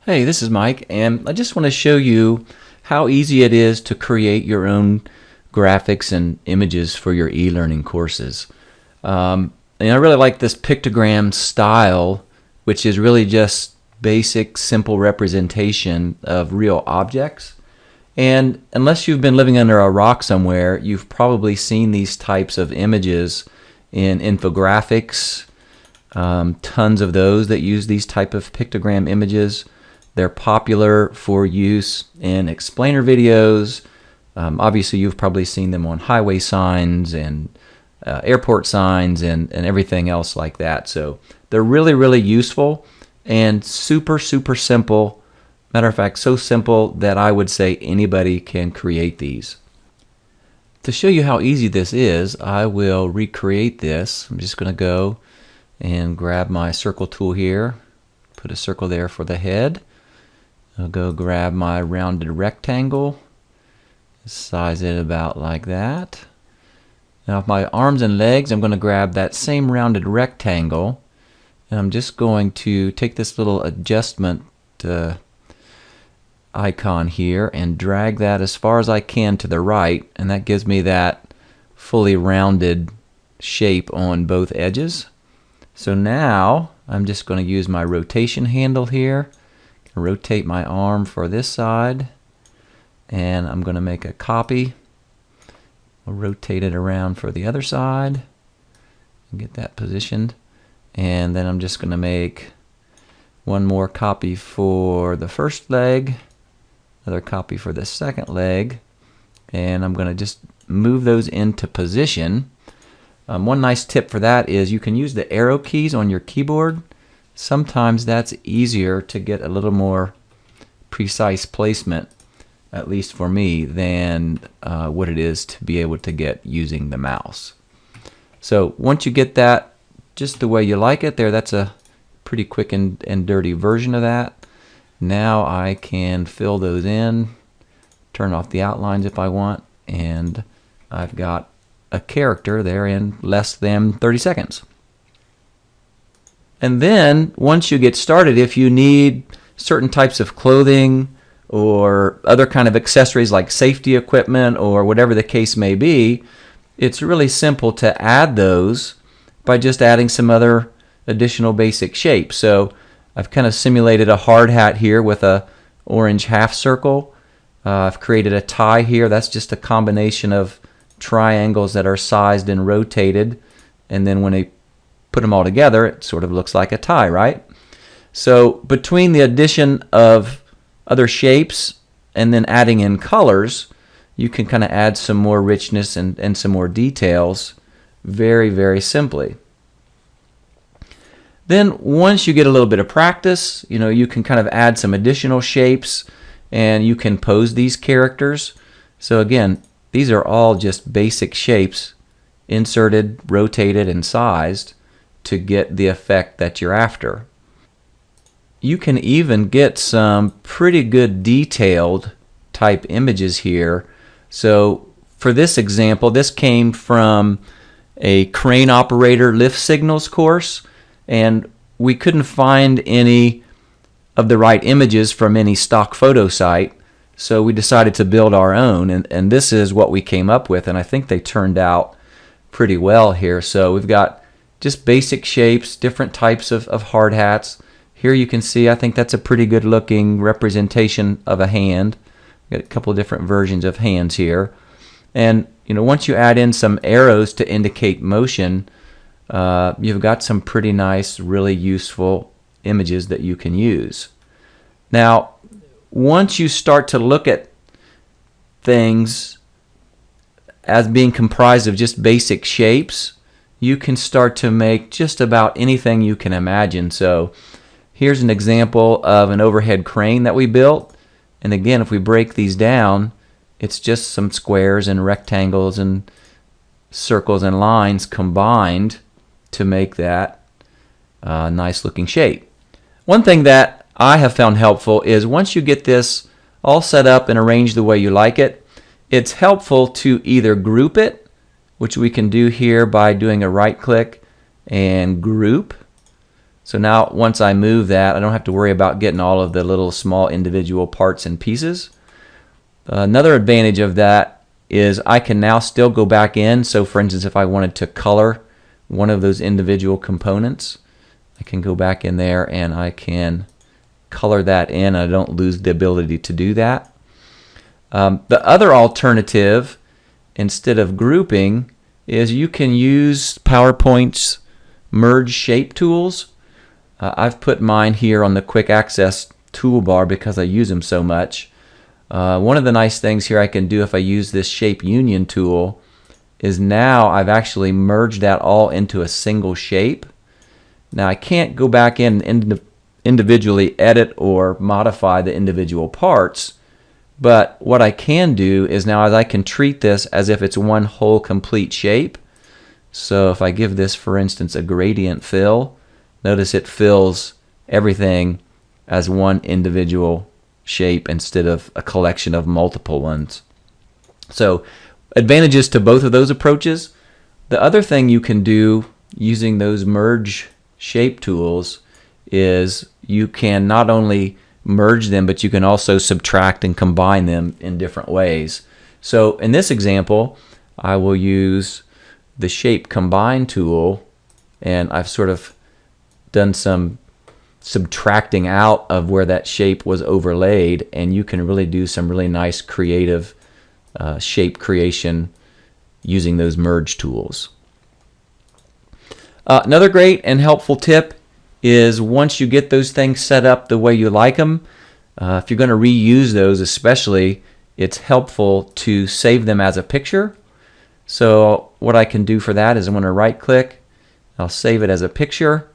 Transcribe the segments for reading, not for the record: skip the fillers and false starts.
Hey, this is Mike, and I just want to show you how easy it is to create your own graphics and images for your e-learning courses. And I really like this pictogram style, which is really just basic, simple representation of real objects. And unless you've been living under a rock somewhere, you've probably seen these types of images in infographics, tons of those that use these type of pictogram images. They're popular for use in explainer videos. Obviously, you've probably seen them on highway signs and airport signs and everything else like that. So they're really, really useful and super, super simple. Matter of fact, so simple that I would say anybody can create these. To show you how easy this is, I will recreate this. I'm just going to go and grab my circle tool here, put a circle there for the head. I'll go grab my rounded rectangle, size it about like that. Now with my arms and legs, I'm going to grab that same rounded rectangle, and I'm just going to take this little adjustment icon here and drag that as far as I can to the right, and that gives me that fully rounded shape on both edges. So now I'm just going to use my rotation handle here, rotate my arm for this side, and I'm going to make a copy. I'll rotate it around for the other side and get that positioned, and then I'm just going to make one more copy for the first leg, another copy for the second leg, and I'm going to just move those into position. One nice tip for that is you can use the arrow keys on your keyboard. Sometimes that's easier to get a little more precise placement, at least for me, than what it is to be able to get using the mouse. So once you get that just the way you like it there, that's a pretty quick and dirty version of that. Now I can fill those in, turn off the outlines if I want, and I've got a character there in less than 30 seconds. And then once you get started, if you need certain types of clothing or other kind of accessories like safety equipment or whatever the case may be, it's really simple to add those by just adding some other additional basic shapes. So I've kind of simulated a hard hat here with a orange half circle. I've created a tie here. That's just a combination of triangles that are sized and rotated, and then when they put them all together, it sort of looks like a tie, right? So between the addition of other shapes and then adding in colors, you can kind of add some more richness and some more details very, very simply. Then once you get a little bit of practice, you can kind of add some additional shapes and you can pose these characters. So again, these are all just basic shapes inserted, rotated, and sized to get the effect that you're after. You can even get some pretty good detailed type images here. So for this example, this came from a crane operator lift signals course, and we couldn't find any of the right images from any stock photo site, so we decided to build our own, and this is what we came up with, and I think they turned out pretty well here. So we've got just basic shapes, different types of hard hats. Here you can see, I think that's a pretty good looking representation of a hand. We've got a couple of different versions of hands here. And once you add in some arrows to indicate motion, you've got some pretty nice, really useful images that you can use. Now, once you start to look at things as being comprised of just basic shapes, you can start to make just about anything you can imagine. So here's an example of an overhead crane that we built. And again, if we break these down, it's just some squares and rectangles and circles and lines combined to make that nice looking shape. One thing that I have found helpful is once you get this all set up and arranged the way you like it, it's helpful to either group it, which we can do here by doing a right click and group, So now once I move that, I don't have to worry about getting all of the little small individual parts and pieces. Another advantage of that is I can now still go back in. So for instance, if I wanted to color one of those individual components, I can go back in there and I can color that in. I don't lose the ability to do that. The other alternative, instead of grouping, is you can use PowerPoint's merge shape tools. I've put mine here on the quick access toolbar because I use them so much. One of the nice things here I can do if I use this shape union tool is now I've actually merged that all into a single shape. Now I can't go back in and individually edit or modify the individual parts, but what I can do is now I can treat this as if it's one whole complete shape. So if I give this, for instance, a gradient fill, notice it fills everything as one individual shape instead of a collection of multiple ones. So advantages to both of those approaches. The other thing you can do using those merge shape tools is you can not only merge them, but you can also subtract and combine them in different ways. So in this example, I will use the shape combine tool, and I've sort of done some subtracting out of where that shape was overlaid, and you can really do some really nice creative shape creation using those merge tools. Another great and helpful tip is once you get those things set up the way you like them, if you're going to reuse those especially, it's helpful to save them as a picture. So what I can do for that is I'm going to right click, I'll save it as a picture.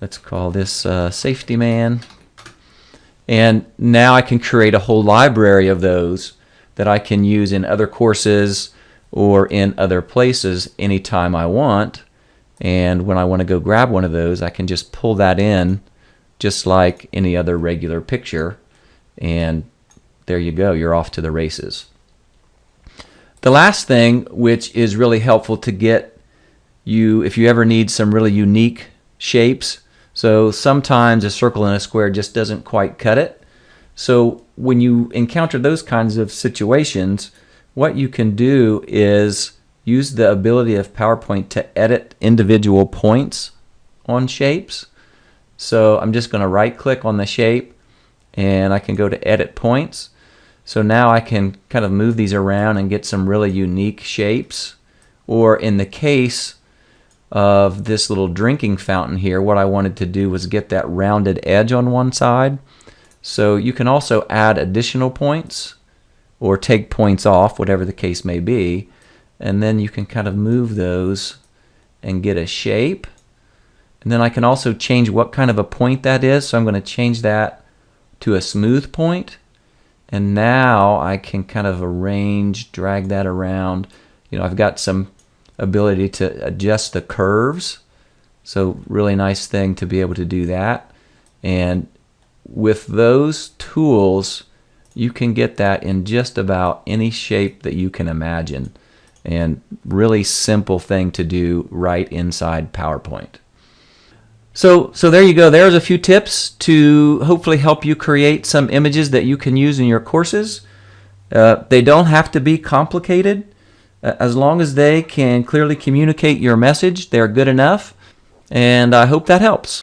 Let's call this Safety Man. And now I can create a whole library of those that I can use in other courses or in other places anytime I want. And when I want to go grab one of those, I can just pull that in just like any other regular picture. And there you go, you're off to the races. The last thing, which is really helpful to get you, if you ever need some really unique shapes, so sometimes a circle and a square just doesn't quite cut it. So when you encounter those kinds of situations, what you can do is use the ability of PowerPoint to edit individual points on shapes. So I'm just going to right click on the shape and I can go to edit points. So now I can kind of move these around and get some really unique shapes. Or in the case of this little drinking fountain here, what I wanted to do was get that rounded edge on one side. So you can also add additional points or take points off, whatever the case may be, and then you can kind of move those and get a shape. And then I can also change what kind of a point that is. So I'm going to change that to a smooth point, and now I can kind of arrange, drag that around. You know, I've got some ability to adjust the curves, so really nice thing to be able to do that. And with those tools you can get that in just about any shape that you can imagine, and really simple thing to do right inside PowerPoint. So there you go. There's a few tips to hopefully help you create some images that you can use in your courses. They don't have to be complicated. As long as they can clearly communicate your message, they're good enough, and I hope that helps.